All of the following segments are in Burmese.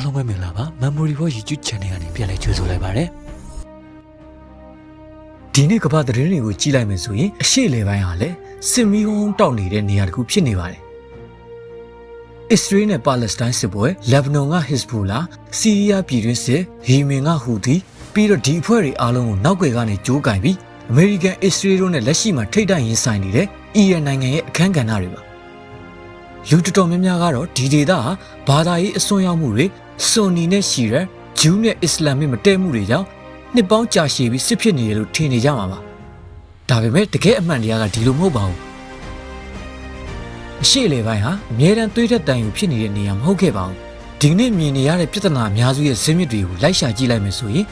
အားလုံးပဲမင်္ဂလာပါ Memory for YouTube Channel ကနေပြန်လည်ကြိုဆိုလိုက်ပါတယ်ဒီနေ့ကမ္ဘာသတင်းတွေကိုကြည့်လိုက်မယ်ဆိုရင်အရှိလေပိုင်းဟာလည်းစစ်မီးဟုံးတောက်နေတဲ့နေရာတစ်ခုဖြစ်နေပါတယ်အစ္စရေးနဲ့ပါလက်စတိုင်းစစ်ပွဲလက်ဘနွန်ကဟစ်ဇ်ဘူလာဆီးရီးယားပြည်တွင်းစစ်ယီမင်ကဟူသီပြီးတော့ဒီအဖွဲ့တွေအားလုံးကိုနောက်ွယ်ကနေကြိုးကင်ပြီးအမေရိကန်အစ္စရေးတို့နဲ့လက်ရှိမှာထိပ်တိုက်ရင်ဆိုင်နေတဲ့အီရန်နိုင်ငံရဲ့အခမ်းကဏ္ဍတွေပါလူတော်များများကတော့ဒီဒေသဟာဘာသာရေးအစွန်းရောက်မှုတွေဆွန်နီနဲ့ရှီရန်ဂျူးနဲ့အစ္စလာမ်မတည့်မှုတွေကြောင့်နှစ်ပေါင်းကြာရှည်ပြီးစစ်ဖြစ်နေတယ်လို့ထင်နေကြမှာပါဒါပေမဲ့တကယ်အမှန်တရားကဒီလိုမဟုတ်ပါဘူးအရှိလေပိုင်းဟာအမြဲတမ်းသွေးထွက်တန်ယူဖြစ်နေတဲ့နေရာမဟုတ်ခဲ့ပါဘူးဒီနေ့မြင်နေရတဲ့ပြဿနာအများစုရဲ့ဇင်းမြစ်တွေကိုလိုက်ရှာကြည့်လိုက်မယ်ဆိုရင်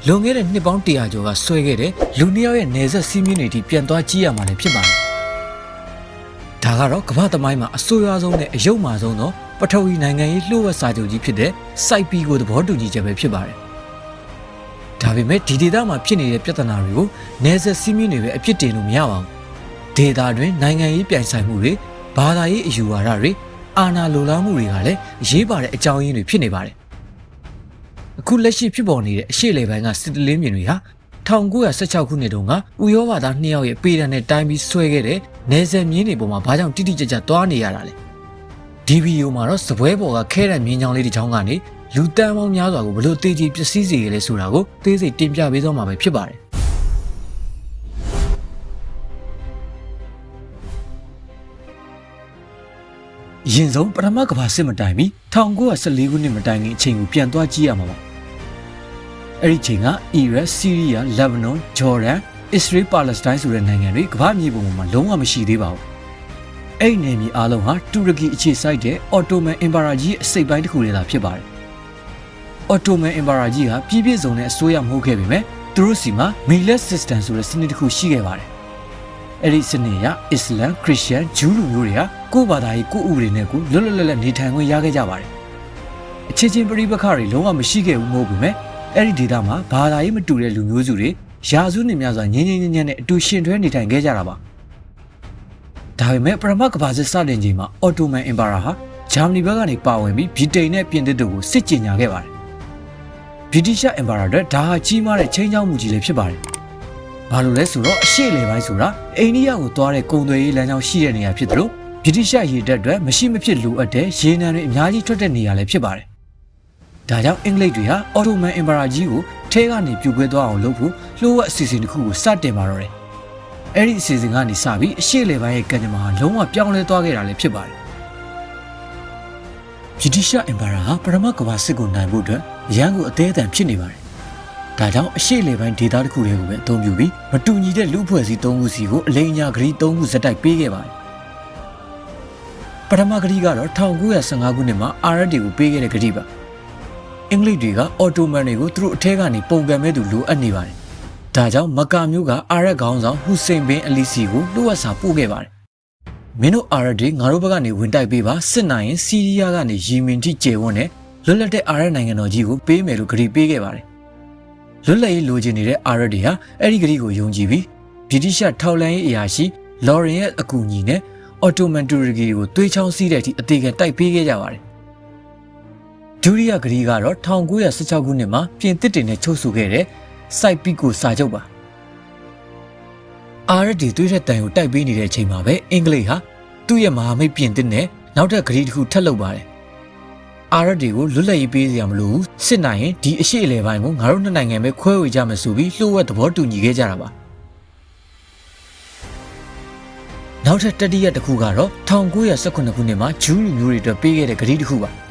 လွန်ခဲ့တဲ့နှစ်ပေါင်း100ကျော်ကဆွဲခဲ့တဲ့လူနှစ်ယောက်ရဲ့နယ်စပ်စီးမြစ်တွေထိပြန်သွားကြည့်ရမှာလည်းဖြစ်ပါတယ်ဒါကတော့ကမ္ဘာသမိုင်းမှာအဆိုးရွားဆုံးနဲ့အယုတ်မာဆုံးသောပထဝီနိုင်ငံရေးလှုပ်ဝက်စာချုပ်ကြီးဖြစ်တဲ့စိုက်ပီကိုသဘောတူညီချက်ပဲဖြစ်ပါတယ်။ဒါပေမဲ့ဒီဒေသမှာဖြစ်နေတဲ့ပြဿနာတွေကိုနယ်စပ်စီးမြစ်တွေပဲအပြစ်တင်လို့မရပါဘူး။ဒေသတွင်းနိုင်ငံရေးပြိုင်ဆိုင်မှုတွေဘာသာရေးအယူဝါဒတွေအာဏာလိုလားမှုတွေကလည်းအရေးပါတဲ့အကြောင်းရင်းတွေဖြစ်နေပါတယ်။အခုလက်ရှိဖြစ်ပေါ်နေတဲ့အရှေ့လေပိုင်းကစစ်တလင်းမြင်တွေဟာ1916ခုနှစ်တုန်းကဥရောပသား2ယောက်ရဲ့ပေတံနဲ့တိုင်းပြီးဆွဲခဲ့တဲ့နယ်စပ်မြင်းတွေပေါ်မှာဘာကြောင့်တိတိကျကျသွားနေရတာလဲဒီဗီဒီယိုမှာတော့စပွဲပေါ်ကခဲတဲ့မြင်းချောင်းလေးတစ်ချောင်းကနေလူတန်းပေါင်းများစွာကိုဘလို့တေးကြီးပစ္စည်းစီရလဲဆိုတာကိုသေးစိတ်တင်ပြပေးသွားမှာပဲဖြစ်ပါတယ်ရင်ဆုံးပထမကမ္ဘာစစ်မတိုင်မီ1914ခုနှစ်မတိုင်ခင်အချိန်ကိုပြန်သွားကြည့်ရမှာပါအဲ့ဒီချိန်ကအီရတ်ဆီးရီးယားလက်ဘနွန်ဂျော်ဒန်အစ္စရေးပါလက်စတိုင်းဆိုတဲ့နိုင်ငံတွေကမ္ဘာမြေပုံပေါ်မှာလုံးဝမရှိသေးပါဘူးအဲ့ဒီနယ်မြေအားလုံးဟာတူရကီအခြေစိုက်တဲ့အော်တိုမန်အင်ပါယာကြီးအစိပ်ပိုင်းတစ်ခုလေးသာဖြစ်ပါတယ်အော်တိုမန်အင်ပါယာကြီးဟာပြည်ပြည့်စုံတဲ့အစိုးရမဟုတ်ခဲ့ပေမဲ့သူတို့စီမှာမီလက်စစ်စတန်ဆိုတဲ့စနစ်တစ်ခုရှိခဲ့ပါတယ်အဲ့ဒီစနစ်ကအစ္စလမ်ခရစ်ယာန်ဂျူးလူမျိုးတွေကကိုယ့်ဘာသာရေးကိုယ့်ဥပဒေနဲ့ကိုလွတ်လွတ်လပ်လပ်နေထိုင်ခွင့်ရခဲ့ကြပါတယ်အခြေချင်းပရိပက္ခတွေလုံးဝမရှိခဲ့ဘူးမဟုတ်ပေမဲ့အဲ့ဒီဒေသမှာဘာသာရေးမတူတဲ့လူမျိုးစုတွေရာစုနှစ်များစွာငြင်းငြင်းနဲ့အတူရှင်တွဲနေထိုင်ခဲ့ကြတာပါဒါပေမဲ့ပထမကမ္ဘာစစ်စတင်ချိန်မှာအော်တိုမန်အင်ပါယာဟာဂျာမနီဘက်ကနေပါဝင်ပြီးဗြိတိန်နဲ့ပြင်သစ်တို့ကိုစစ်ကြေညာခဲ့ပါတယ်ဗြိတိရှ်အင်ပါယာတို့ဒါဟာကြီးမားတဲ့ချိန်ချောင်းမှုကြီးလည်းဖြစ်ပါတယ်ဘာလို့လဲဆိုတော့အရှေ့လေပိုင်းဆိုတာအိန္ဒိယကိုသွားတဲ့ကုန်သွယ်ရေးလမ်းကြောင်းရှိတဲ့နေရာဖြစ်တယ်လို့ဗြိတိရှ်ရေတပ်တွေမရှိမဖြစ်လိုအပ်တဲ့ရေနံတွေအများကြီးထွက်တဲ့နေရာလည်းဖြစ်ပါတယ်ဒါကြောင့်အင်္ဂလိပ်တွေဟာအော်တိုမန်အင်ပါယာကြီးကိုထဲကနေပြိုကွဲသွားအောင်လုပ်ဖို့လှိုးဝက်အစီအစဉ်တစ်ခုကိုစတင်ပါတော့တယ်။အဲ့ဒီအစီအစဉ်ကနေစပြီးအရှေ့လေပိုင်းရဲ့ကံကြမ္မာဟာလုံးဝပြောင်းလဲသွားခဲ့တာလည်းဖြစ်ပါတယ်။ဗြိတိရှ်အင်ပါယာဟာပထမကမ္ဘာစစ်ကိုနိုင်ဖို့အတွက်ရန်ကိုအသေးအတန်ဖြစ်နေပါတယ်။ဒါကြောင့်အရှေ့လေပိုင်းဒေသတစ်ခုတည်းကိုပဲအသုံးပြုပြီးမတူညီတဲ့လူအဖွဲ့အစည်း၃ခုစီကိုအလိမ်ညာဂရီ၃ခုဇက်တိုက်ပေးခဲ့ပါတယ်။ပထမဂရီကတော့1915ခုနှစ်မှာအာရတ်တွေကိုပေးခဲ့တဲ့ဂရီပါ။အင်္ဂလိပ်တွေကအော်တိုမန်တွေကိုသူတို့အထက်ကနေပုံကံမဲ့သူလိုအပ်နေပါတယ်။ဒါကြောင့်မကာမျိုးကအာရတ်ခေါင်းဆောင်ဟူစိန်ဘင်အလီစီကိုလှုပ်ဝက်စာပို့ခဲ့ပါတယ်။မင်းတို့အာရတ်တွေငါတို့ဘက်ကနေဝင်တိုက်ပေးပါစစ်နိုင်ရင်ဆီးရီးယားကနေယီမင်ထိကျေဝန်းနဲ့လွတ်လပ်တဲ့အာရတ်နိုင်ငံတော်ကြီးကိုပေးမယ်လို့ကြေညာပေးခဲ့ပါတယ်။လွတ်လပ်ရေးလိုချင်နေတဲ့အာရတ်တွေဟာအဲ့ဒီကြေညာကိုယုံကြည်ပြီးဗြိတိရှ်ထောက်လှမ်းရေးအရာရှိလော်ရင်ရဲ့အကူအညီနဲ့အော်တိုမန်တူရကီကိုသွေးချောင်းစီးတဲ့အထိအသေးခံတိုက်ပေးခဲ့ကြပါတယ်ဒုတိယဂရီကတော့1916ခုနှစ်မှာပြင်သစ်တွေနဲ့ချုပ်ဆိုခဲ့တဲ့စိုက်ပီကိုစာချုပ်ပါအာရတ်တွေတွေးတဲ့တန်ကိုတိုက်ပေးနေတဲ့အချိန်မှာပဲအင်္ဂလိပ်ဟာသူ့ရဲ့မဟာမိတ်ပြင်သစ်နဲ့နောက်ထပ်ဂရီတစ်ခုထပ်လုပ်ပါတယ်အာရတ်တွေကိုလွတ်လပ်ရေးပေးစရာမလိုဘူးစစ်နိုင်ရင်ဒီအရှိအလဲပိုင်းကိုငါတို့နှစ်နိုင်ငံပဲခွဲဝေကြမယ်ဆိုပြီးလှိုးဝက်သဘောတူညီခဲ့ကြတာပါနောက်ထပ်တတိယတစ်ခုကတော့1918ခုနှစ်မှာဂျူးလူမျိုးတွေအတွက်ပေးခဲ့တဲ့ဂရီတစ်ခုပ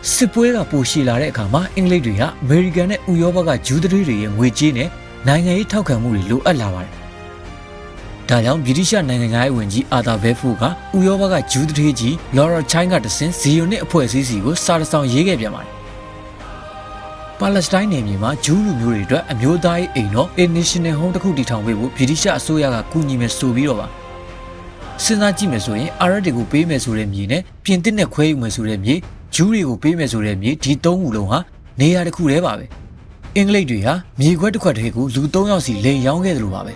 ါစစ်ပွဲကပိုရှည်လာတဲ့အခါမှာအင်္ဂလိပ်တွေဟာအမေရိကန်နဲ့ဥရောပကဂျူးတွေရဲ့ငွေကြေးနဲ့နိုင်ငံရေးထောက်ခံမှုတွေလိုအပ်လာပါတယ်။ဒါကြောင့်ဗြိတိရှ်နိုင်ငံသားဝန်ကြီးအာသာဘဲဖိုးကဥရောပကဂျူးတွေကြီးလော်ရာချိုင်းကတဆင့်ဇီယိုနစ်အဖွဲ့အစည်းစီကိုစာတစ်စောင်ရေးခဲ့ပြန်ပါတယ်။ပါလက်စတိုင်းနယ်မြေမှာဂျူးလူမျိုးတွေအတွက်အမျိုးသားရေးအိမ်တော် National Home တစ်ခုတည်ထောင်ပေးဖို့ဗြိတိရှ်အစိုးရကကူညီမယ်ဆိုပြီးတော့ပါစဉ်းစားကြည့်မယ်ဆိုရင်အာရတ်တွေကိုပေးမယ်ဆိုတဲ့မြေနဲ့ပြင်သစ်နဲ့ခွဲယူမယ်ဆိုတဲ့မြေဂျူးတွေကိုပေးမယ်ဆိုတဲ့မြေဒီ၃ခုလုံးဟာနေရာတစ်ခုတည်းပါပဲအင်္ဂလိပ်တွေဟာမြေခွက်တစ်ခွက်တည်းကိုလူ၃ယောက်စီလိန်ရောင်းခဲ့တယ်လို့ပါပဲ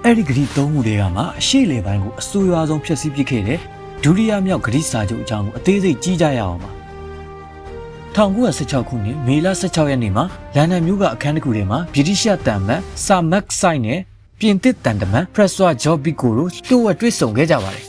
အဲ့ဒီဂရီ၃ခုတည်းကမှအရှိလေပိုင်းကိုအဆိုးရွားဆုံးဖျက်ဆီးပစ်ခဲ့တဲ့ ဒုတိယမြောက်ဂရိစာချုပ်အကြောင်းကိုအသေးစိတ်ကြီးကြရအောင်ပါ1916ခုနှစ်မေလ16ရက်နေ့မှာလန်ဒန်မြို့ကအခန်းတစ်ခုထဲမှာဗြိတိရှတန်မတ်ဆာမက်ဆိုင်နဲ့ပြင်သစ်တန်တမန်ဖရက်ဆွာဂျော့ဘီကိုတို့တိုးဝက်တွေ့ဆုံခဲ့ကြပါတယ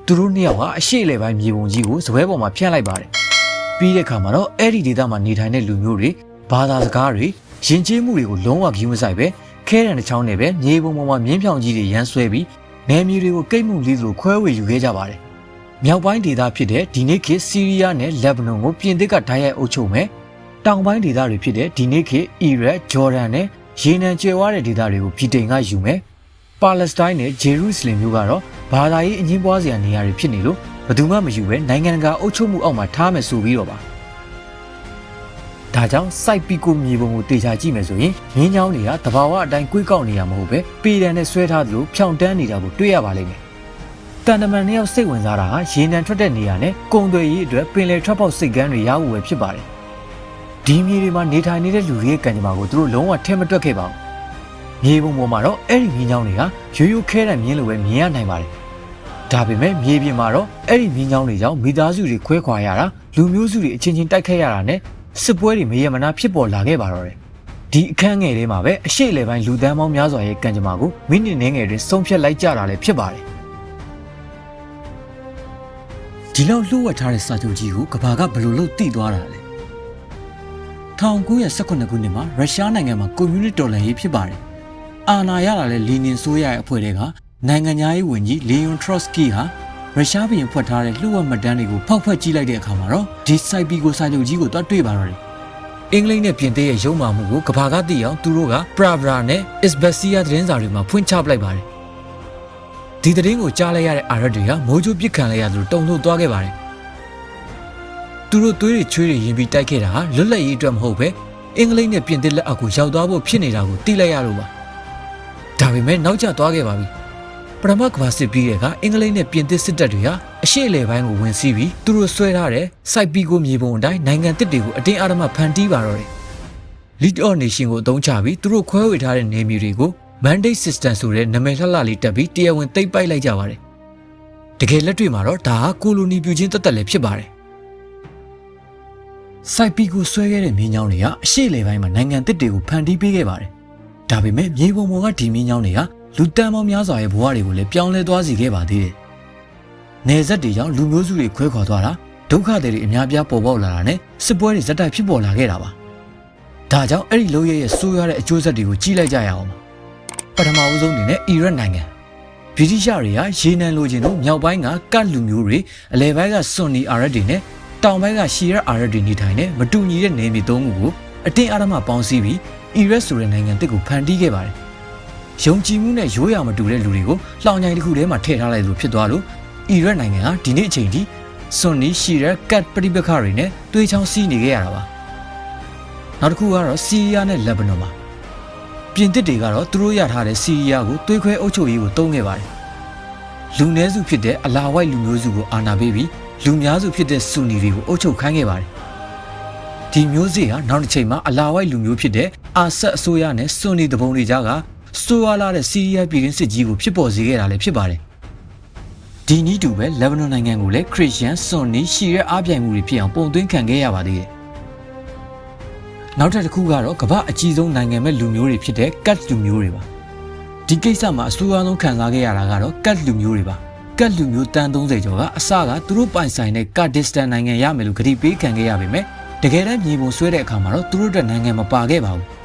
်သူတို့နှစ်ယောက်ကအရှိလေပိုင်းမြေပုံကြီးကိုစပွဲပေါ်မှာဖြန့်လိုက်ပါတယ်ပြီးတဲ့အခါမှာတော့အဲ့ဒီဒေသမှာနေထိုင်တဲ့လူမျိုးတွေဘာသာစကားတွေယဉ်ကျေးမှုတွေကိုလုံးဝဂရုမစိုက်ပဲခဲတံတစ်ချောင်းနဲ့ပဲမြေပုံပေါ်မှာမြင်းဖြောင်ကြီးတွေရမ်းဆွဲပြီးနယ်မြေတွေကိုကိတ်မှုလေးလိုခွဲဝေယူခဲ့ကြပါတယ်မြောက်ပိုင်းဒေသဖြစ်တဲ့ဒီနေ့ခေတ်ဆီးရီးယားနဲ့လက်ဘနွန်ကိုပြင်သစ်ကဓာတ်ရိုက်အုပ်ချုပ်မယ်တောင်ပိုင်းဒေသတွေဖြစ်တဲ့ဒီနေ့ခေတ်အီရတ်ဂျော်ဒန်နဲ့ရေနံကျွဲဝါတဲ့ဒေသတွေကိုဗြိတိန်ကယူမယ်ပါလက်စတိုင်းနဲ့ဂျေရုဆလင်မြို့ကတော့ဘာသာရေးအငြင်းပွားစရာနေရာတွေဖြစ်နေလို့ဘယ်သူမှမယူပဲနိုင်ငံတကာအုပ်ချုပ်မှုအောက်မှာထားမယ်ဆိုပြီးတော့ပါဒါကြောင့်စိုက်ပီကိုမြေပုံကိုတေချာကြည့်မယ်ဆိုရင်မြင်းချောင်းတွေကတဘာဝအတိုင်းကွေးကောက်နေရမဟုတ်ပဲပေတံနဲ့ဆွဲထားသလိုဖြောင်တန်းနေတာကိုတွေ့ရပါလိမ့်မယ်တန်တမန်နှစ်ယောက်စိတ်ဝင်စားတာဟာရေနံထွက်တဲ့နေရာနဲ့ကုံသွယ်ရေးအတွက်ပင်လယ်ထွက်ပေါက်စိတ်ကမ်းတွေရဖို့ပဲဖြစ်ပါတယ်ဒီမြေတွေမှာနေထိုင်နေတဲ့လူတွေရဲ့ကံကြမ္မာကိုသူတို့လုံးဝထဲမတွက်ခဲ့ပါဘူးမြေပုံပေါ်မှာတော့အဲ့ဒီမြင်းချောင်းတွေကရိုးရိုးခဲတဲ့မြင်းလိုပဲမြင်ရနိုင်ပါတယ်ဒါပေမဲ့မြေပြင်မှာတော့အဲ့ဒီမြင်းချောင်းတွေကြောင့်မိသားစုတွေခွဲခွာရတာလူမျိုးစုတွေအချင်းချင်းတိုက်ခိုက်ရတာနဲ့စစ်ပွဲတွေမရေမနာဖြစ်ပေါ်လာခဲ့ပါတော့တယ်ဒီအခန်းငယ်ထဲမှာပဲအရှိလေပိုင်းလူသန်းပေါင်းများစွာရဲ့ကံကြမ္မာကိုမိနစ်နှင်းငယ်တွင်ဆုံးဖြတ်လိုက်ကြတာလည်းဖြစ်ပါတယ်ဒီလောက်လှုပ်ဝက်ထားတဲ့စာချုပ်ကြီးကိုကဘာကဘယ်လိုလုပ်တည်သွားတာလဲ1918ခုနှစ်မှာရုရှားနိုင်ငံမှာကွန်မြူနစ်တော်လှန်ရေးဖြစ်ပါတယ်အာဏာရလာတဲ့လီနင်ဆိုရရဲ့အဖွဲ့တွေကနိုင်ငံသားရေးဝန်ကြီးလီယွန်ထရော့စကီဟာရုရှားပြည်ဖွက်ထားတဲ့လှုပ်ဝက်မှတ်တမ်းတွေကိုဖောက်ဖက်ကြည့်လိုက်တဲ့အခါမှာတော့ဒီစိုက်ပီကိုစာချုပ်ကြီးကိုတွားတွေ့ပါတော့တယ်အင်္ဂလိပ်နဲ့ပြင်သစ်ရဲ့ရုံမာမှုကိုကဘာကသိအောင်သူတို့ကပရာဗရာနဲ့အစ်ဘက်စီယာသတင်းစာတွေမှာဖွင့်ချပလိုက်ပါတယ်ဒီသတင်းကိုကြားလိုက်ရတဲ့အာရက်တွေကမိုးကြိုးပစ်ခံလိုက်ရသလိုတုန်လှုပ်သွားခဲ့ပါတယ်သူတို့သွေးတွေချွေးတွေရင်ပြီးတိုက်ခဲ့တာဟာလွတ်လပ်ရေးအတွက်မဟုတ်ပဲအင်္ဂလိပ်နဲ့ပြင်သစ်လက်အောက်ကိုရောက်သွားဖို့ဖြစ်နေတာကိုသိလိုက်ရလို့ပါဒါပေမဲ့နောက်ကျသွားခဲ့ပါပြီပထမကမ္ဘာစစ်ပြီးတဲ့အခါအင်္ဂလိပ်နဲ့ပြင်သစ်စစ်တပ်တွေဟာအရှေ့အလယ်ပိုင်းကိုဝင်စီးပြီးသူတို့ဆွဲထားတဲ့စိုက်ပီကိုမြေပုံအတိုင်းနိုင်ငံတစ်တွေကိုအတင်းအဓမ္မဖန်တီးပါတော့တယ် Lead of Nation ကိုအသုံးချပြီးသူတို့ခွဲဝေထားတဲ့နေမျိုးတွေကို Mandate System ဆိုတဲ့နာမည်လှလှလေးတက်ပြီးတရားဝင်သိမ်းပိုက်လိုက်ကြပါတယ်တကယ်လက်တွေ့မှာတော့ဒါဟာကိုလိုနီပြုခြင်းတက်တက်လည်းဖြစ်ပါတယ်စိုက်ပီကိုဆွဲခဲ့တဲ့မြင်းချောင်းတွေကအရှေ့အလယ်ပိုင်းမှာနိုင်ငံတစ်တွေကိုဖန်တီးပေးခဲ့ပါတယ်ဒါပေမဲ့မြေပုံပေါ်ကဒီမြင်းချောင်းတွေကလူတန်းပေါင်းများစွာရဲ့ဘဝတွေကိုလည်းပြောင်းလဲသွားစေခဲ့ပါသေးတယ်။နယ်စပ်တွေကြောင့်လူမျိုးစုတွေခွဲခွာသွားတာဒုက္ခတွေအများပြားပေါ်ပေါက်လာတာနဲ့စစ်ပွဲတွေဇက်တိုက်ဖြစ်ပေါ်လာခဲ့တာပါ။ဒါကြောင့်အဲ့ဒီလုံရဲ့ဆိုးရတဲ့အကျိုးဆက်တွေကိုကြီးလိုက်ကြရအောင်။ပထမအဦးဆုံးအနေနဲ့အီရတ်နိုင်ငံဗြိတိရှတွေကရေနံလိုချင်လို့မြောက်ပိုင်းကကတ်လူမျိုးတွေအလယ်ပိုင်းကဆွန်နီအာရက်တွေနဲ့တောင်ပိုင်းကရှီရက်အာရက်တွေနေထိုင်တဲ့မတူညီတဲ့နယ်မြေသုံးခုကိုအတင်းအဓမ္မပေါင်းစည်းပြီးအီရတ်ဆိုတဲ့နိုင်ငံတစ်ခုဖန်တီးခဲ့ပါတယ်။ယုံကြည်မှုနဲ့ရိုးရာမတူတဲ့လူတွေကိုလှောင်ချိုင်တစ်ခုထဲမှာထည့်ထားလိုက်လို့ဖြစ်သွားလို့အီရတ်နိုင်ငံဟာဒီနေ့အချိန်ထိဆွန်နီရှီရက်ကတ်ပရိပခတွေနဲ့သွေးချောင်းစီးနေခဲ့ရတာပါနောက်တစ်ခုကတော့ဆီးရီးယားနဲ့လက်ဘနွန်ပါပြင်သစ်တွေကတော့သူတို့ရထားတဲ့ဆီးရီးယားကိုသွေးခွဲအုပ်ချုပ်ရေးကိုတုံးခဲ့ပါတယ်လူနည်းစုဖြစ်တဲ့အလာဝိုက်လူမျိုးစုကိုအာဏာပေးပြီးလူများစုဖြစ်တဲ့ဆူနီတွေကိုအုပ်ချုပ်ခိုင်းခဲ့ပါတယ်ဒီမျိုးစေ့ဟာနောက်တစ်ချိန်မှာအလာဝိုက်လူမျိုးဖြစ်တဲ့အာဆတ်အစိုးရနဲ့ဆွန်နီတပုံတွေကြားကဆိုးဝါးလာတဲ့ဆီးရီးယားပြည်တွင်းစစ်ကြီးကိုဖြစ်ပေါ်စေခဲ့တာလည်းဖြစ်ပါတယ်ဒီနည်းတူပဲလက်ဘနွန်နိုင်ငံကိုလည်းခရစ်ယာန်ဆွန်နီရှီရက်အားပြိုင်မှုတွေဖြစ်အောင်ပုံသွင်းခံခဲ့ရပါသေးတယ်နောက်တစ်ခုကတော့ကမ္ဘာအကြီးဆုံးနိုင်ငံမဲ့လူမျိုးတွေဖြစ်တဲ့ကတ်လူမျိုးတွေပါဒီကိစ္စမှာအဆိုးအဆုံးခံစားခဲ့ရတာကတော့ကတ်လူမျိုးတွေပါကတ်လူမျိုးတန်း30ကျော်ကအစကသူတို့ပိုင်ဆိုင်တဲ့ကာဒစ္စတန်နိုင်ငံရမယ်လို့ကတိပေးခံခဲ့ရပေမဲ့တကယ်တမ်းမြေပုံဆွဲတဲ့အခါမှာတော့သူတို့အတွက်နိုင်ငံမပါခဲ့ပါဘူး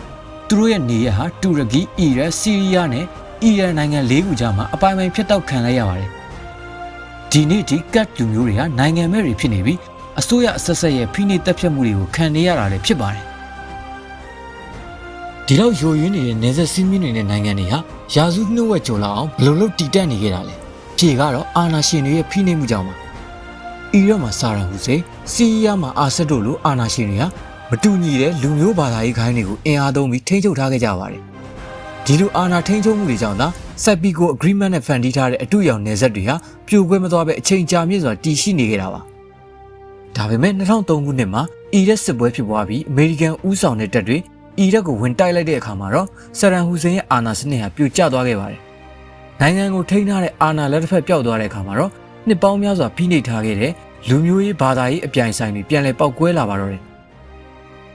သူတို့ရဲ့နေရဟာတူရကီအီရတ်ဆီးရီးယားနဲ့အီရန်နိုင်ငံ၄ခုကြားမှာအပိုင်းပိုင်းဖျက်တောက်ခံလိုက်ရပါတယ်ဒီနေ့ဒီကတ်လူမျိုးတွေဟာနိုင်ငံမဲ့တွေဖြစ်နေပြီးအစိုးရအဆက်ဆက်ရဲ့ဖိနှိပ်တပ်ဖြတ်မှုတွေကိုခံနေရတာလည်းဖြစ်ပါတယ်ဒီလောက်ယိုယွင်းနေတဲ့နေဆက်စည်းမျဉ်းတွေနဲ့နိုင်ငံတွေဟာရာစုနှုတ်ဝက်ကျော်လောက်အောင်ဘယ်လိုလုပ်တည်တတ်နေကြတာလဲဖြေကတော့အာဏာရှင်တွေရဲ့ဖိနှိပ်မှုကြောင့်ပါအီရတ်မှာစာရန်ဟူစိန်ဆီးရီးယားမှာအာဆတ်တို့လိုအာဏာရှင်တွေဟာမတူညီတဲ့လူမျိုးဘာသာရေးခိုင်းတွေကိုအင်အားသုံးပြီးထိန်းချုပ်ထားခဲ့ကြပါတယ်ဒီလိုအာဏာထိန်းချုပ်မှုတွေကြောင့်သာစိုက်ပီကို agreement နဲ့ဖန်တီးထားတဲ့အတူရောင်နယ်စပ်တွေဟာပြိုကွဲမသွားပဲအချိန်ကြာမြင့်စွာတည်ရှိနေခဲ့တာပါဒါပေမဲ့2003ခုနှစ်မှာအီရတ်စစ်ပွဲဖြစ်ပွားပြီးအမေရိကန်ဦးဆောင်တဲ့တပ်တွေအီရတ်ကိုဝင်တိုက်လိုက်တဲ့အခါမှာတော့ဆဒမ်ဟူစိန်ရဲ့အာဏာစနစ်ဟာပြိုကျသွားခဲ့ပါတယ် နိုင်ငံကိုထိန်းထားတဲ့အာဏာလက်တစ်ဖက်ပျောက်သွားတဲ့အခါမှာတော့နှစ်ပေါင်းများစွာဖိနှိပ်ထားခဲ့တဲ့လူမျိုးရေးဘာသာရေးအပြိုင်ဆိုင်တွေပြန်လည်ပေါက်ကွဲလာပါတော့တယ်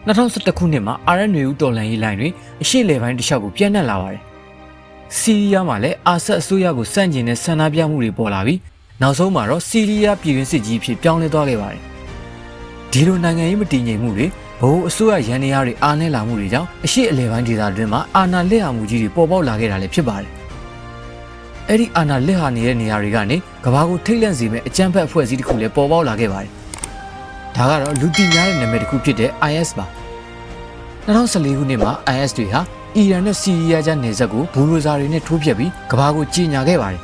2011ခုနှစ်မှာ RNA တော်လှန်ရေးလိုင်းတွေအရှေ့လယ်ပိုင်းတစ်လျှောက်ကိုပြန့်နှံ့လာပါတယ်ဆီးရီးယားမှာလည်းအာဆတ်အစိုးရကိုစန့်ကျင်တဲ့ဆန္ဒပြမှုတွေပေါ်လာပြီးနောက်ဆုံးမှာတော့ဆီးရီးယားပြည်တွင်းစစ်ကြီးအဖြစ်ပြောင်းလဲသွားခဲ့ပါတယ်ဒီလိုနိုင်ငံရေးမတည်ငြိမ်မှုတွေဘိုးအစိုးရရန်နေရတွေအားနည်းလာမှုတွေကြောင့်အရှေ့အလယ်ပိုင်းဒေသတွင်းမှာအာဏာလက်ဟာမှုကြီးတွေပေါ်ပေါက်လာခဲ့တာလည်းဖြစ်ပါတယ်အဲ့ဒီအာဏာလက်ဟာနေတဲ့နေရာတွေကနေကမ္ဘာကိုထိတ်လန့်စေမဲ့အကြမ်းဖက်အဖွဲ့အစည်းတစ်ခုလည်းပေါ်ပေါက်လာခဲ့ပါတယ်ဒါကတော့လူသိများတဲ့နာမည်တစ်ခုဖြစ်တဲ့ IS ပါ2014ခုနှစ်မှာ IS တွေဟာအီရန်နဲ့ဆီးရီးယားကြားနယ်စပ်ကိုဘူရိုဇာတွေနဲ့ထိုးဖျက်ပြီးကမ္ဘာကိုကြီးညာခဲ့ပါတယ်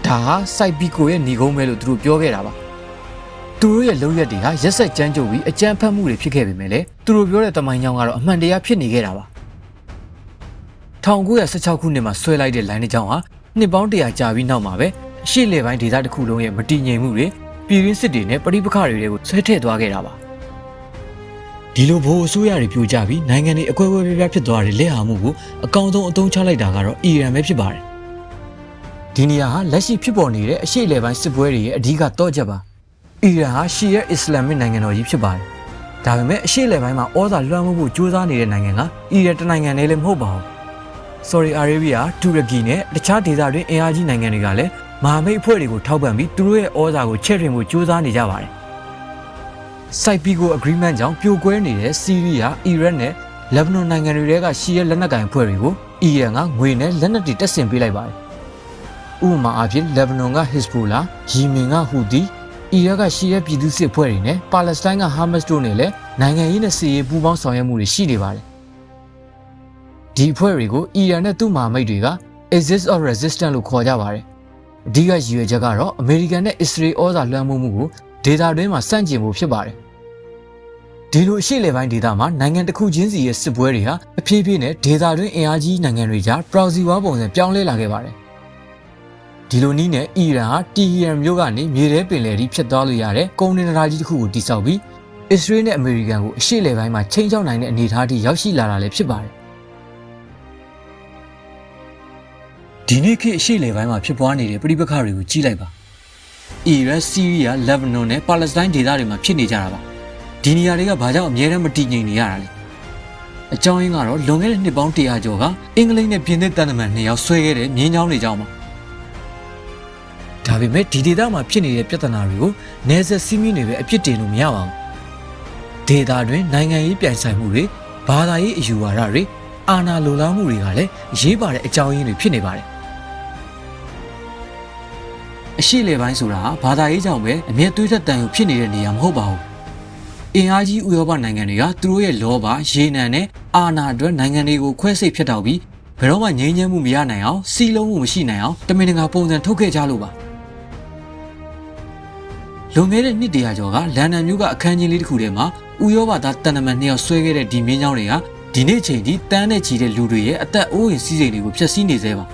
ဒါဟာစိုက်ပီကိုရဲ့ညီကုန်းပဲလို့သူတို့ပြောခဲ့တာပါသူတို့ရဲ့လုပ်ရက်တွေဟာရက်ဆက်ကြမ်းကြုတ်ပြီးအကြမ်းဖက်မှုတွေဖြစ်ခဲ့ပေမဲ့လည်းသူတို့ပြောတဲ့တမိုင်းကြောင်းကတော့အမှန်တရားဖြစ်နေခဲ့တာပါ1916ခုနှစ်မှာဆွဲလိုက်တဲ့လိုင်းတစ်ကြောင်းဟာနှစ်ပေါင်း100ကြာပြီးနောက်မှာပဲအရှေ့လေပိုင်းဒေသတစ်ခုလုံးရဲ့မတည်ငြိမ်မှုတွေပြည်ရင်းစစ်တွေနဲ့ပဋိပက္ခတွေကိုဆွဲထည့်သွားခဲ့တာပါဒီလိုဘိုးအစိုးရတွေပြိုကျပြီးနိုင်ငံတွေအကွဲကွဲပြားပြားဖြစ်သွားတဲ့လက်ဟာမှုကိုအကောင်ဆုံးအသုံးချလိုက်တာကတော့အီရန်ပဲဖြစ်ပါတယ်ဒီနေရာဟာလက်ရှိဖြစ်ပေါ်နေတဲ့အရှေ့လေပိုင်းစစ်ပွဲတွေရဲ့အဓိကတော့ချက်ပါအီရန်ဟာရှီယာအစ္စလာမစ်နိုင်ငံတော်ကြီးဖြစ်ပါတယ်ဒါပေမဲ့အရှေ့လေပိုင်းမှာဩဇာလွှမ်းမိုးဖို့ကြိုးစားနေတဲ့နိုင်ငံကအီရန်တနိုင်ငံနဲ့လည်းမဟုတ်ပါဘူးဆော်ဒီအာရေဗျတူရကီနဲ့တခြားဒေသတွင်းအင်အားကြီးနိုင်ငံတွေကလည်းမဟာမိတ်အဖွဲ့တွေကိုထောက်ပံ့ပြီးသူတို့ရဲ့ဩဇာကိုချဲ့ထွင်ဖို့ကြိုးစားနေကြပါတယ်စိုက်ပီကို agreement ကြောင့်ပြိုကွဲနေတဲ့ဆီးရီးယားအီရတ်နဲ့လက်ဘနွန်နိုင်ငံတွေကရှီယာလက်နက်ကိုင်အဖွဲ့တွေကိုအီရန်ကငွေနဲ့လက်နက်တွေတပ်ဆင်ပေးလိုက်ပါတယ်ဥပမာအားဖြင့်လက်ဘနွန်ကဟစ်ဇ်ဘူလာယီမင်ကဟူသီအီရတ်ကရှီယာပြည်သူ့စစ်အဖွဲ့တွေနဲ့ပါလက်စတိုင်းကဟာမတ်စ်တို့နဲ့လည်းနိုင်ငံရေးနဲ့စစ်ရေးပူးပေါင်းဆောင်ရွက်မှုတွေရှိနေပါတယ်ဒီအဖွဲ့တွေကိုအီရန်နဲ့သူ့မဟာမိတ်တွေက Axis of Resistance လို့ခေါ်ကြပါတယ်အဓိကရည်ရွယ်ချက်ကတော့အမေရိကန်နဲ့အစ္စရေးဩဇာလွှမ်းမိုးမှုကိုဒေသတွင်းမှာစန့်ကျင်ဖို့ဖြစ်ပါတယ်ဒီလိုအရှေ့လေပိုင်းဒေသမှာနိုင်ငံတစ်ခုချင်းစီရဲ့စစ်ပွဲတွေဟာအဖြည်းဖြည်းနဲ့ဒေသတွင်းအင်အားကြီးနိုင်ငံတွေကြား proxy war ပုံစံပြောင်းလဲလာခဲ့ပါတယ်ဒီလိုနည်းနဲ့အီရန်ဟာတီဟီရန်မြို့ကနေမြေထဲပင်လယ်ထိဖြတ်သွားလို့ရတဲ့ကုန်တင်နဒာကြီးတစ်ခုကိုတည်ဆောက်ပြီးအစ္စရေးနဲ့အမေရိကန်ကိုအရှေ့လေပိုင်းမှာချိန်ချောက်နိုင်တဲ့အနေအထားထိရောက်ရှိလာတာလည်းဖြစ်ပါတယ်ဒီနေ့ခေတ်အရှေ့လေပိုင်းမှာဖြစ်ပွားနေတဲ့ပဋိပက္ခတွေကိုကြည့်လိုက်ပါအီရတ်ဆီးရီးယားလက်ဘနွန်နဲ့ပါလက်စတိုင်းဒေသတွေမှာဖြစ်နေကြတာပါဒီနေရာတွေကဘာကြောင့်အများအားမတည်ငြိမ်နေရတာလဲအကြောင်းရင်းကတော့လွန်ခဲ့တဲ့နှစ်ပေါင်း100ကျော်ကအင်္ဂလိပ်နဲ့ပြင်သစ်တန်တမန်2ယောက်ဆွဲခဲ့တဲ့မြင်းချောင်းတွေကြောင့်ပါဒါပေမဲ့ဒီဒေသမှာဖြစ်နေတဲ့ပြဿနာတွေကိုနယ်စပ်စီးမီးတွေပဲအပြစ်တင်လို့မရပါဘူးဒေသတွင်းနိုင်ငံရေးပြိုင်ဆိုင်မှုတွေဘာသာရေးအယူဝါဒတွေအာဏာလိုလားမှုတွေကလည်းအရေးပါတဲ့အကြောင်းရင်းတွေဖြစ်နေပါတယ်အရှိလေပိုင်းဆိုတာဘာသာရေးကြောင့်ပဲအမြဲတွေးသက်တန်ယူဖြစ်နေတဲ့နေရာမဟုတ်ပါဘူးအင်အားကြီးဥရောပနိုင်ငံတွေကသူတို့ရဲ့လောဘရေနံနဲ့အာဏာအတွက်နိုင်ငံတွေကိုခွဲစိတ်ဖျက်တောက်ပြီးဘယ်တော့မှငြိမ်းချမ်းမှုမရနိုင်အောင်စီးလုံးမှုမရှိနိုင်အောင်တမင်တကာပုံစံထုတ်ခဲ့ကြလို့ပါလွန်ခဲ့တဲ့နှစ်တရာကျော်ကလန်ဒန်မြို့ကအခန်းကြီးလေးတစ်ခုထဲမှာဥရောပသားတန်တမန်2ယောက်ဆွဲခဲ့တဲ့ဒီမင်းချောင်းတွေကဒီနေ့ချိန်ထိတန်းနဲ့ချီတဲ့လူတွေရဲ့အသက်အိုးအိမ်စီးစိမ်တွေကိုဖျက်ဆီးနေသေးပါ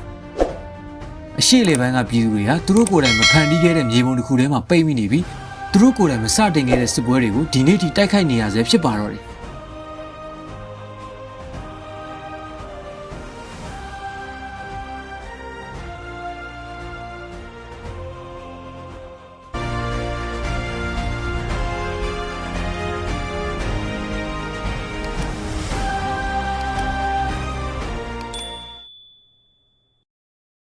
အရှိလေပိုင်းကပြည်သူတွေဟာသူတို့ကိုယ်တိုင်မဖန်တီးခဲ့တဲ့မြေပုံတစ်ခုထဲမှာပိတ်မိနေပြီးသူတို့ကိုယ်တိုင်မစတင်ခဲ့တဲ့စစ်ပွဲတွေကိုဒီနေ့ထိတိုက်ခိုက်နေရဆဲဖြစ်ပါတော့တယ်